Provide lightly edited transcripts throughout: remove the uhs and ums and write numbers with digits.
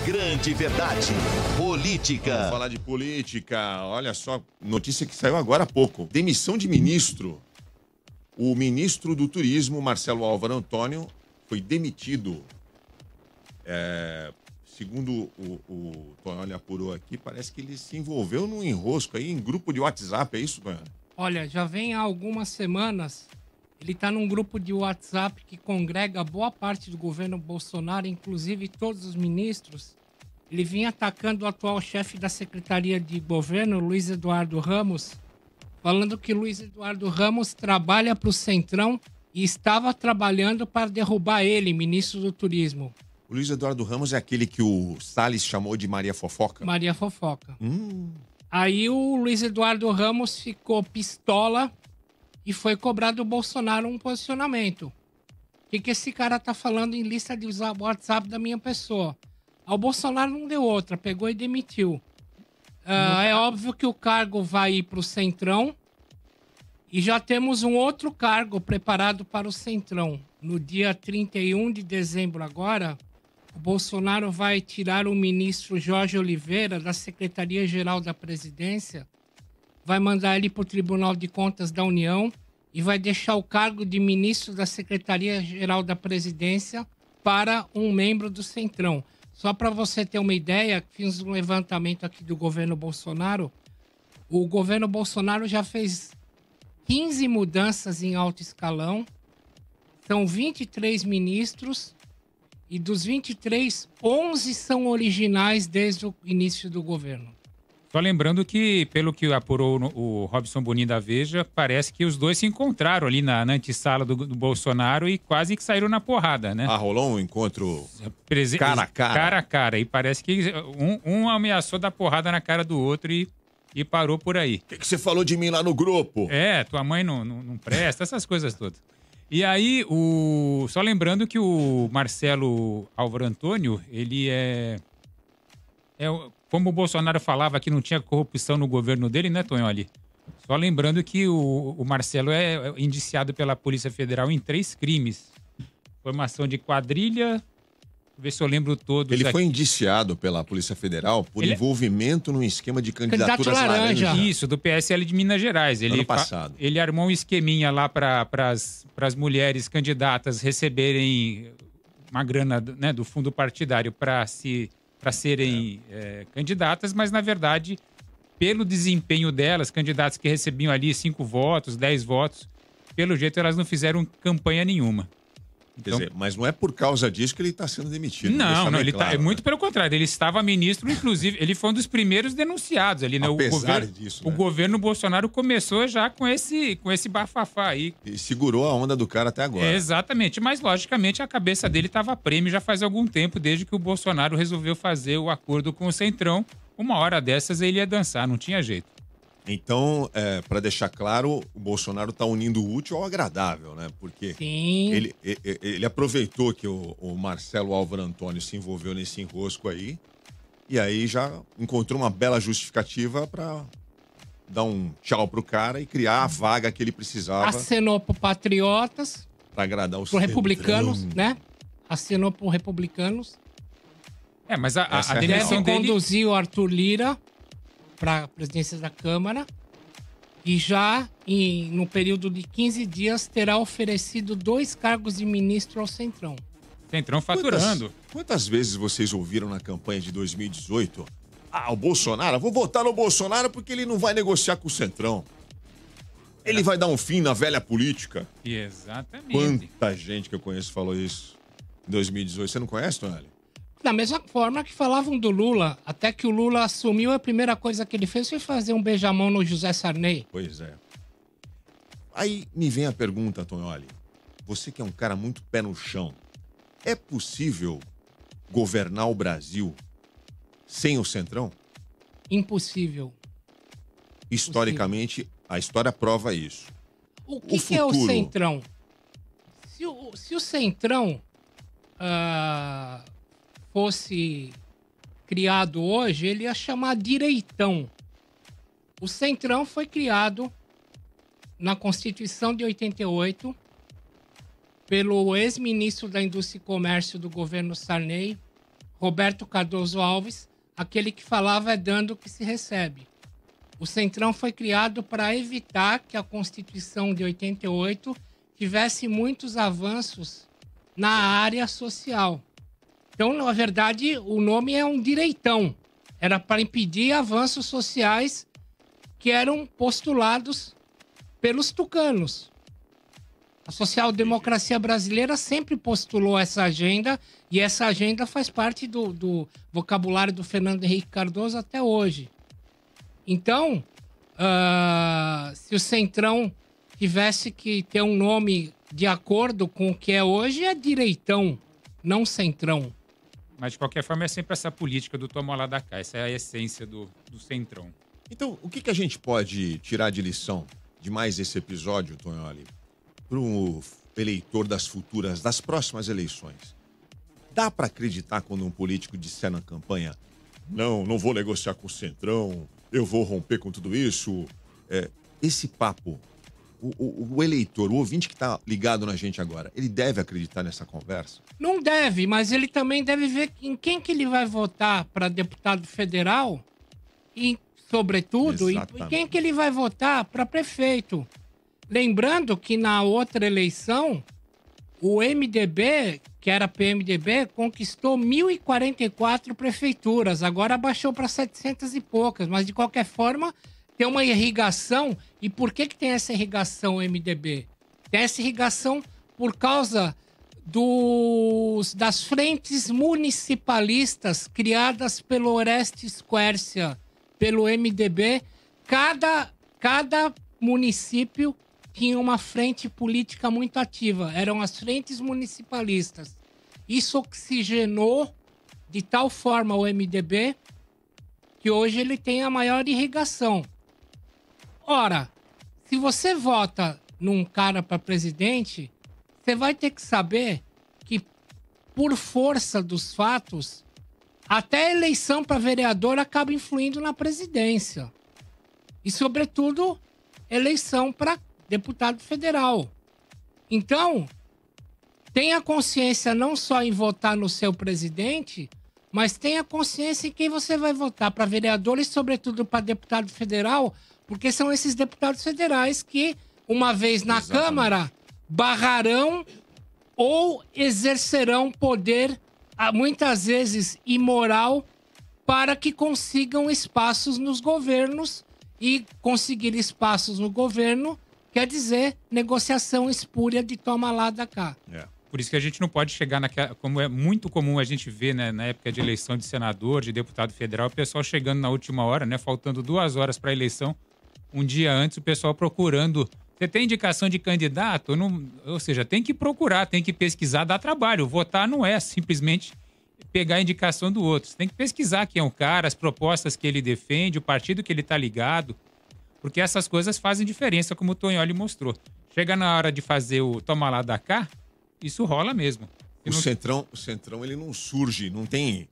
grande verdade. Política. Vamos falar de política. Olha só, notícia que saiu agora há pouco. Demissão de ministro. O ministro do Turismo, Marcelo Álvaro Antônio, foi demitido. Segundo o Tonholi apurou aqui, parece que ele se envolveu num enrosco aí, em grupo de WhatsApp. É isso, Tonholi? Olha, já vem há algumas semanas, ele está num grupo de WhatsApp que congrega boa parte do governo Bolsonaro, inclusive todos os ministros. Ele vinha atacando o atual chefe da Secretaria de Governo, Luiz Eduardo Ramos, falando que Luiz Eduardo Ramos trabalha para o Centrão e estava trabalhando para derrubar ele, ministro do Turismo. O Luiz Eduardo Ramos é aquele que o Salles chamou de Maria Fofoca? Maria Fofoca. Aí o Luiz Eduardo Ramos ficou pistola e foi cobrar do Bolsonaro um posicionamento. O que esse cara tá falando em lista de usar o WhatsApp da minha pessoa? O Bolsonaro não deu outra, pegou e demitiu. É óbvio que o cargo vai ir para o Centrão e já temos um outro cargo preparado para o Centrão. No dia 31 de dezembro agora, o Bolsonaro vai tirar o ministro Jorge Oliveira da Secretaria-Geral da Presidência, vai mandar ele para o Tribunal de Contas da União e vai deixar o cargo de ministro da Secretaria-Geral da Presidência para um membro do Centrão. Só para você ter uma ideia, fiz um levantamento aqui do governo Bolsonaro. O governo Bolsonaro já fez 15 mudanças em alto escalão, são 23 ministros e dos 23, 11 são originais desde o início do governo. Só lembrando que, pelo que apurou o Robson Bonin da Veja, parece que os dois se encontraram ali na antessala do Bolsonaro e quase que saíram na porrada, né? Rolou um encontro cara a cara. Cara a cara. E parece que um ameaçou dar porrada na cara do outro e parou por aí. O que você falou de mim lá no grupo? Tua mãe não presta, essas coisas todas. E aí, só lembrando que o Marcelo Álvaro Antônio, ele como o Bolsonaro falava que não tinha corrupção no governo dele, né, Tonholi? Só lembrando que o Marcelo é indiciado pela Polícia Federal em 3 crimes. Formação de quadrilha, ver se eu lembro todos. Ele foi indiciado pela Polícia Federal por envolvimento num esquema de candidaturas laranja. Isso, do PSL de Minas Gerais. Ano passado. Ele armou um esqueminha lá para as mulheres candidatas receberem uma grana, né, do fundo partidário para serem candidatas, mas na verdade, pelo desempenho delas, candidatas que recebiam ali 5 votos, 10 votos, pelo jeito elas não fizeram campanha nenhuma. Quer dizer, mas não é por causa disso que ele está sendo demitido. Não, ele claro, muito pelo contrário. Ele estava ministro, inclusive, ele foi um dos primeiros denunciados ali, né? Apesar disso, o governo Bolsonaro começou já com esse bafafá aí. E segurou a onda do cara até agora. Exatamente, mas logicamente a cabeça dele estava a prêmio já faz algum tempo, desde que o Bolsonaro resolveu fazer o acordo com o Centrão. Uma hora dessas ele ia dançar, não tinha jeito. Então, para deixar claro, o Bolsonaro está unindo o útil ao agradável, né? Porque ele aproveitou que o Marcelo Álvaro Antônio se envolveu nesse enrosco aí e aí já encontrou uma bela justificativa para dar um tchau pro cara e criar a vaga que ele precisava. Acenou pro Patriotas. Para agradar os republicanos, né? Acenou pro republicanos. Mas a demissão dele conduziu o Arthur Lira para a presidência da Câmara e já no período de 15 dias terá oferecido 2 cargos de ministro ao Centrão. Centrão faturando. Quantas vezes vocês ouviram na campanha de 2018? O Bolsonaro, vou votar no Bolsonaro porque ele não vai negociar com o Centrão. Ele vai dar um fim na velha política. Exatamente. Quanta gente que eu conheço falou isso em 2018. Você não conhece, Tonholi? Da mesma forma que falavam do Lula, até que o Lula assumiu, a primeira coisa que ele fez foi fazer um beijamão no José Sarney. Pois é. Aí me vem a pergunta, Tonholi. Você que é um cara muito pé no chão, é possível governar o Brasil sem o Centrão? Impossível. Historicamente, a história prova isso. O que é o Centrão? Se o Centrão fosse criado hoje, ele ia chamar direitão. O Centrão foi criado na Constituição de 88 pelo ex-ministro da Indústria e Comércio do governo Sarney, Roberto Cardoso Alves, aquele que falava é dando que se recebe. O Centrão foi criado para evitar que a Constituição de 88 tivesse muitos avanços na área social. Então, na verdade, o nome é um direitão. Era para impedir avanços sociais que eram postulados pelos tucanos. A social-democracia brasileira sempre postulou essa agenda e essa agenda faz parte do vocabulário do Fernando Henrique Cardoso até hoje. Então, se o Centrão tivesse que ter um nome de acordo com o que é hoje, é direitão, não Centrão. Mas, de qualquer forma, é sempre essa política do toma lá da cá. Essa é a essência do Centrão. Então, o que a gente pode tirar de lição de mais esse episódio, Tonholi, para o eleitor das próximas eleições? Dá para acreditar quando um político disser na campanha: não vou negociar com o Centrão, eu vou romper com tudo isso? Esse papo, o eleitor, o ouvinte que está ligado na gente agora, ele deve acreditar nessa conversa? Não deve, mas ele também deve ver em quem que ele vai votar para deputado federal e, sobretudo, em quem que ele vai votar para prefeito. Lembrando que na outra eleição, o MDB, que era PMDB, conquistou 1.044 prefeituras. Agora baixou para 700 e poucas, mas de qualquer forma tem uma irrigação. E por que tem essa irrigação, MDB? Tem essa irrigação por causa das frentes municipalistas criadas pelo Orestes Quércia, pelo MDB. Cada município tinha uma frente política muito ativa. Eram as frentes municipalistas. Isso oxigenou de tal forma o MDB que hoje ele tem a maior irrigação. Ora, se você vota num cara para presidente, você vai ter que saber que, por força dos fatos, até a eleição para vereador acaba influindo na presidência. E, sobretudo, eleição para deputado federal. Então, tenha consciência não só em votar no seu presidente, mas tenha consciência em quem você vai votar para vereador e, sobretudo, para deputado federal, porque são esses deputados federais que, uma vez na Câmara, barrarão ou exercerão poder, muitas vezes imoral, para que consigam espaços nos governos. E conseguir espaços no governo quer dizer negociação espúria de toma lá da cá. Por isso que a gente não pode chegar naquela... Como é muito comum a gente ver, né, na época de eleição de senador, de deputado federal, o pessoal chegando na última hora, né, faltando 2 horas para a eleição, um dia antes, o pessoal procurando... Você tem indicação de candidato? Ou seja, tem que procurar, tem que pesquisar, dá trabalho. Votar não é simplesmente pegar a indicação do outro. Você tem que pesquisar quem é o cara, as propostas que ele defende, o partido que ele está ligado, porque essas coisas fazem diferença, como o Tonholi mostrou. Chega na hora de fazer o toma lá da cá, isso rola mesmo. O Centrão, ele não surge, não tem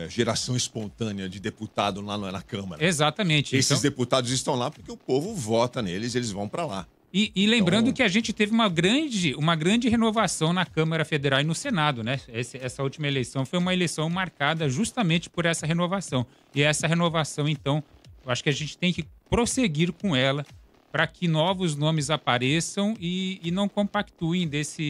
geração espontânea de deputado lá na Câmara. Exatamente. Esses deputados estão lá porque o povo vota neles, eles vão para lá. E lembrando que a gente teve uma grande renovação na Câmara Federal e no Senado, né? Essa última eleição foi uma eleição marcada justamente por essa renovação. E essa renovação, então, eu acho que a gente tem que prosseguir com ela para que novos nomes apareçam e não compactuem dessa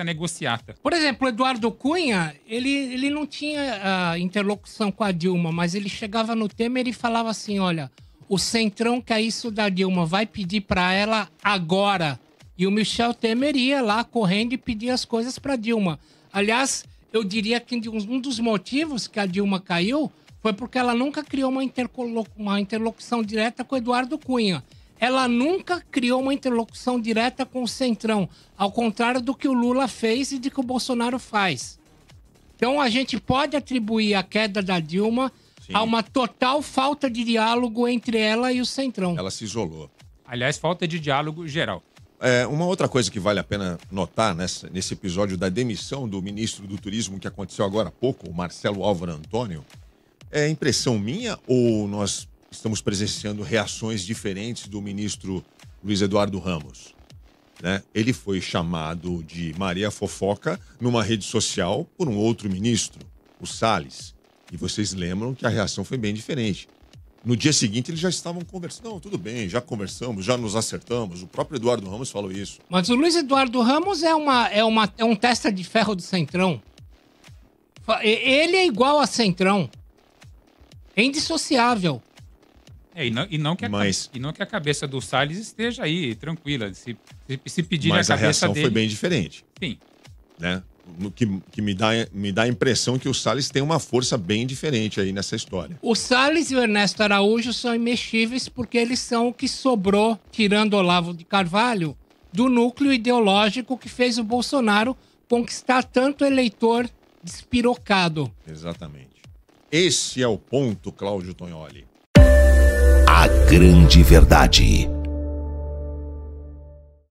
negociata. Por exemplo, o Eduardo Cunha, ele não tinha interlocução com a Dilma, mas ele chegava no Temer e falava assim, olha... O Centrão quer isso da Dilma, vai pedir para ela agora. E o Michel Temer ia lá correndo e pedir as coisas para Dilma. Aliás, eu diria que um dos motivos que a Dilma caiu foi porque ela nunca criou uma interlocução direta com o Eduardo Cunha. Ela nunca criou uma interlocução direta com o Centrão, ao contrário do que o Lula fez e do que o Bolsonaro faz. Então, a gente pode atribuir a queda da Dilma... Há uma total falta de diálogo entre ela e o Centrão. Ela se isolou. Aliás, falta de diálogo geral. Uma outra coisa que vale a pena notar nesse episódio da demissão do ministro do Turismo que aconteceu agora há pouco, o Marcelo Álvaro Antônio, é impressão minha ou nós estamos presenciando reações diferentes do ministro Luiz Eduardo Ramos? né? Ele foi chamado de Maria Fofoca numa rede social por um outro ministro, o Salles. E vocês lembram que a reação foi bem diferente. No dia seguinte, eles já estavam conversando. Não, tudo bem, já conversamos, já nos acertamos. O próprio Eduardo Ramos falou isso. Mas o Luiz Eduardo Ramos é um testa de ferro do Centrão. Ele é igual a Centrão. É indissociável. E não que a cabeça do Salles esteja aí, tranquila. Se pedir a cabeça dele... Mas a reação foi bem diferente. Sim. Né? Que me dá a impressão que o Salles tem uma força bem diferente aí nessa história. O Salles e o Ernesto Araújo são imexíveis porque eles são o que sobrou, tirando Olavo de Carvalho, do núcleo ideológico que fez o Bolsonaro conquistar tanto eleitor despirocado. Exatamente. Esse é o ponto, Cláudio Tonholi. A grande verdade.